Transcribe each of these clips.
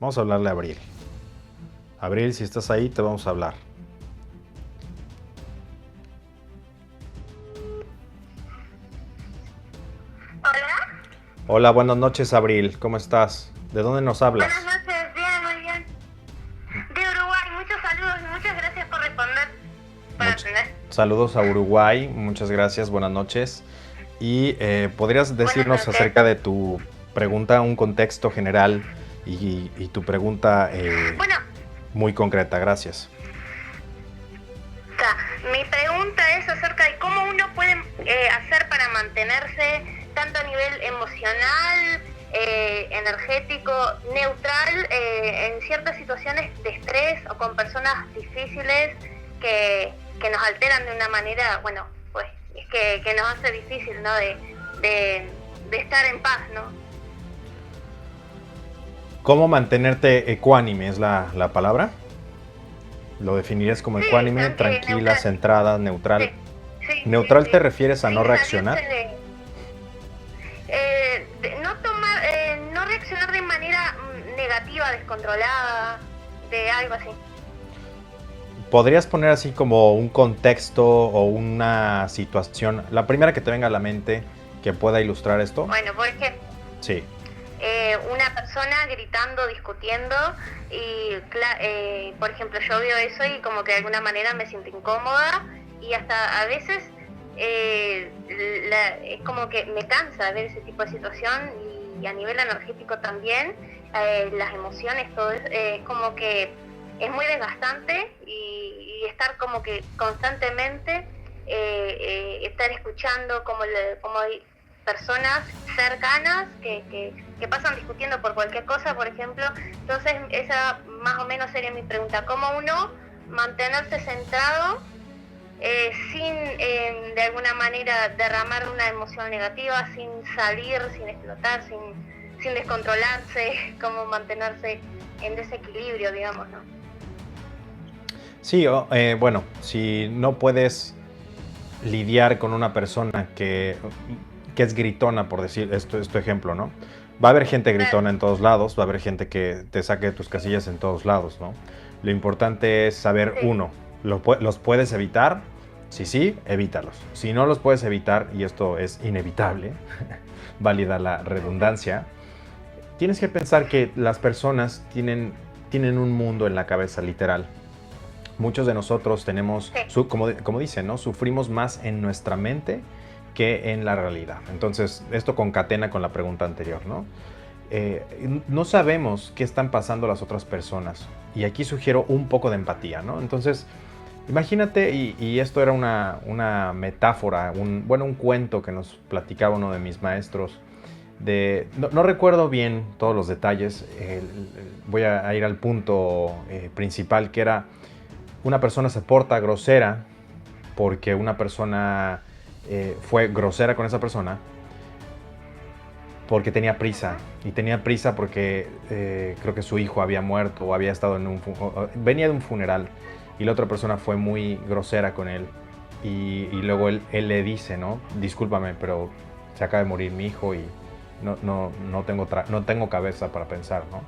Vamos a hablarle a Abril. Abril, si estás ahí, te vamos a hablar. Hola. Hola, buenas noches, Abril. ¿Cómo estás? ¿De dónde nos Buenas hablas? noches, bien, muy bien. De Uruguay, muchos saludos y muchas gracias por responder, por atender. Saludos a Uruguay. Muchas gracias, buenas noches. Y ¿podrías Buenas decirnos noches. acerca de tu pregunta, un contexto general y tu pregunta Bueno, muy concreta? Gracias. mi pregunta es acerca de cómo uno puede hacer para mantenerse tanto a nivel emocional, energético, neutral, en ciertas situaciones de estrés o con personas difíciles que nos alteran de una manera, bueno, pues es que nos hace difícil, ¿no? De estar en paz, ¿no? ¿Cómo mantenerte ecuánime es la palabra? ¿Lo definirías como Sí, ecuánime, tranquila, neutral. centrada, neutral? Sí, sí, sí, ¿Neutral te sí. refieres a no Sin reaccionar? salirse no reaccionar de manera negativa, descontrolada, de algo así. ¿Podrías poner así como un contexto o una situación, la primera que te venga a la mente, que pueda ilustrar esto? Bueno, por ejemplo, Sí. una persona gritando, discutiendo y, por ejemplo, yo veo eso y como que de alguna manera me siento incómoda y hasta a veces es como que me cansa ver ese tipo de situación y a nivel energético también, las emociones, todo es como que es muy desgastante y estar como que constantemente estar escuchando como hay personas cercanas que pasan discutiendo por cualquier cosa, por ejemplo. Entonces esa más o menos sería mi pregunta, ¿cómo uno mantenerse centrado sin de alguna manera derramar una emoción negativa, sin salir, sin explotar, sin descontrolarse, cómo mantenerse en desequilibrio, digamos, ¿no? Sí, bueno, si no puedes lidiar con una persona que es gritona, por decir, esto es tu ejemplo, ¿no? Va a haber gente Claro. gritona en todos lados, va a haber gente que te saque de tus casillas en todos lados, ¿no? Lo importante es saber, Sí. uno, ¿los puedes evitar? Si sí, evítalos. Si no los puedes evitar, y esto es inevitable, válida la redundancia, tienes que pensar que las personas tienen un mundo en la cabeza, literal. Muchos de nosotros tenemos, Sí. como dicen, ¿no? Sufrimos más en nuestra mente que en la realidad. Entonces, esto concatena con la pregunta anterior, ¿no? No sabemos qué están pasando las otras personas. Y aquí sugiero un poco de empatía, ¿no? Entonces, imagínate, y esto era una metáfora, un cuento que nos platicaba uno de mis maestros. No recuerdo bien todos los detalles, voy a ir al punto principal, que era una persona se porta grosera porque una persona fue grosera con esa persona porque tenía prisa. Y tenía prisa porque creo que su hijo había muerto o había estado venía de un funeral. Y la otra persona fue muy grosera con él. Y luego él le dice, ¿no? Discúlpame, pero se acaba de morir mi hijo y no tengo cabeza para pensar, ¿no?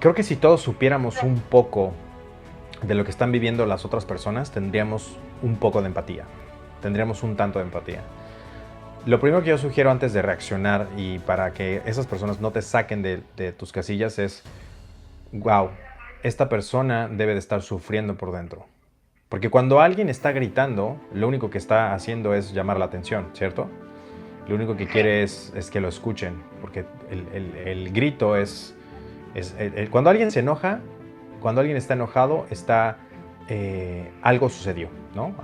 Creo que si todos supiéramos un poco de lo que están viviendo las otras personas, tendríamos un poco de empatía. Tendríamos un tanto de empatía. Lo primero que yo sugiero antes de reaccionar y para que esas personas no te saquen de tus casillas es, wow, esta persona debe de estar sufriendo por dentro. Porque cuando alguien está gritando, lo único que está haciendo es llamar la atención, ¿cierto? Lo único que quiere es que lo escuchen, porque el grito cuando alguien se enoja, cuando alguien está enojado, algo sucedió, ¿no?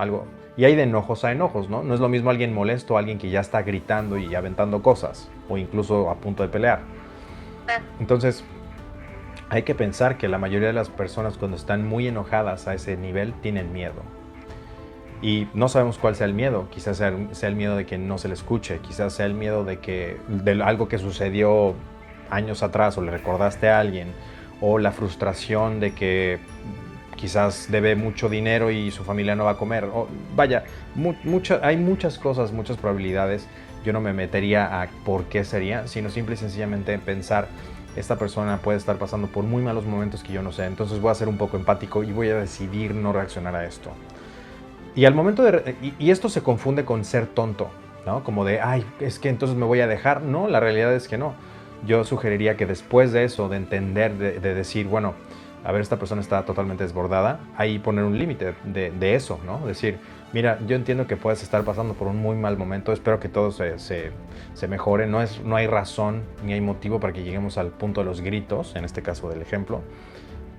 Y hay de enojos a enojos, ¿no? No es lo mismo alguien molesto, alguien que ya está gritando y aventando cosas, o incluso a punto de pelear. Entonces, hay que pensar que la mayoría de las personas cuando están muy enojadas a ese nivel tienen miedo. Y no sabemos cuál sea el miedo. Quizás sea el miedo de que no se le escuche, quizás sea el miedo de algo que sucedió años atrás o le recordaste a alguien, o la frustración de que quizás debe mucho dinero y su familia no va a comer. Vaya, hay muchas cosas, muchas probabilidades. Yo no me metería a por qué sería, sino simple y sencillamente pensar esta persona puede estar pasando por muy malos momentos que yo no sé, entonces voy a ser un poco empático y voy a decidir no reaccionar a esto. Y al momento de... Y esto se confunde con ser tonto, ¿no? Como de, ay, es que entonces me voy a dejar. No, la realidad es que no. Yo sugeriría que después de eso, de entender, de decir, bueno, a ver, esta persona está totalmente desbordada, ahí poner un límite de eso, ¿no? Decir, mira, yo entiendo que puedes estar pasando por un muy mal momento, espero que todo se mejore, no hay razón ni hay motivo para que lleguemos al punto de los gritos, en este caso del ejemplo,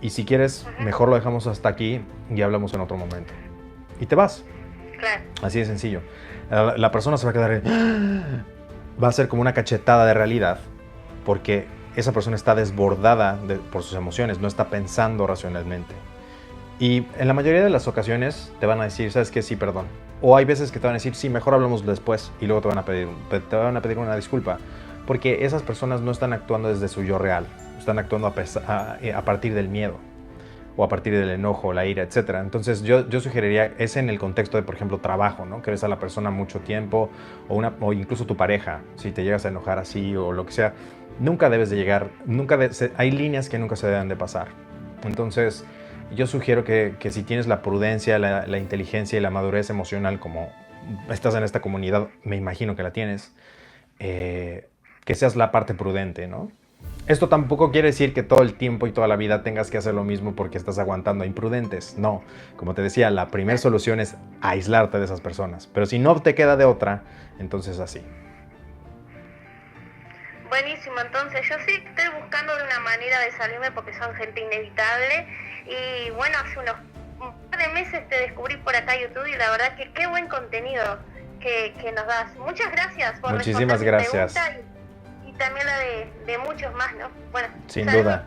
y si quieres, mejor lo dejamos hasta aquí y hablamos en otro momento. Y te vas. Claro. Así de sencillo. La persona se va a quedar... Va a ser como una cachetada de realidad, porque esa persona está desbordada por sus emociones, no está pensando racionalmente. Y en la mayoría de las ocasiones te van a decir, ¿sabes qué? Sí, perdón. O hay veces que te van a decir, sí, mejor hablamos después, y luego te van a pedir una disculpa, porque esas personas no están actuando desde su yo real, están actuando a partir del miedo, o a partir del enojo, la ira, etc. Entonces yo sugeriría, es en el contexto de, por ejemplo, trabajo, ¿no? Que ves a la persona mucho tiempo, o incluso tu pareja, si te llegas a enojar así o lo que sea, nunca debes de llegar, hay líneas que nunca se deben de pasar. Entonces yo sugiero que si tienes la prudencia, la inteligencia y la madurez emocional, como estás en esta comunidad, me imagino que la tienes, que seas la parte prudente, ¿no? Esto tampoco quiere decir que todo el tiempo y toda la vida tengas que hacer lo mismo porque estás aguantando a imprudentes. No, como te decía, la primera solución es aislarte de esas personas. Pero si no te queda de otra, entonces así. Buenísimo, entonces yo sí estoy buscando de una manera de salirme porque son gente inevitable. Y bueno, hace un par de meses te descubrí por acá YouTube y la verdad que qué buen contenido que nos das. Muchas gracias por Muchísimas gracias. Y también la de muchos más, ¿no? Bueno, sin duda.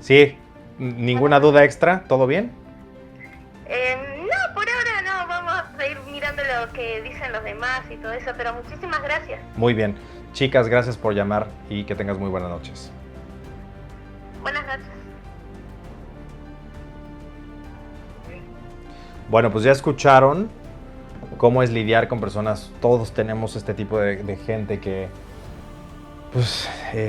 Sí, ¿ninguna duda extra? ¿Todo bien? No, por ahora no, vamos a ir mirando lo que dicen los demás y todo eso, pero muchísimas gracias. Muy bien. Chicas, gracias por llamar y que tengas muy buenas noches. Buenas noches. Bueno, pues ya escucharon cómo es lidiar con personas. Todos tenemos este tipo de gente que pues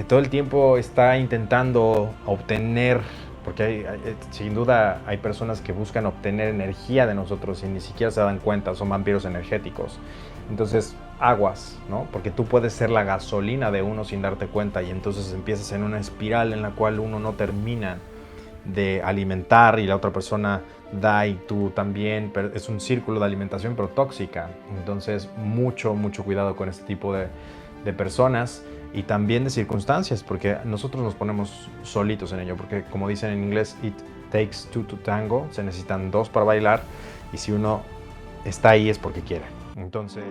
todo el tiempo está intentando obtener, porque sin duda hay personas que buscan obtener energía de nosotros y ni siquiera se dan cuenta, son vampiros energéticos. Entonces, aguas, ¿no? Porque tú puedes ser la gasolina de uno sin darte cuenta y entonces empiezas en una espiral en la cual uno no termina de alimentar y la otra persona da y tú también, pero es un círculo de alimentación pero tóxica. Entonces, mucho cuidado con este tipo de personas. Y también de circunstancias, porque nosotros nos ponemos solitos en ello, porque como dicen en inglés, it takes two to tango, se necesitan dos para bailar, y si uno está ahí es porque quiere. Entonces...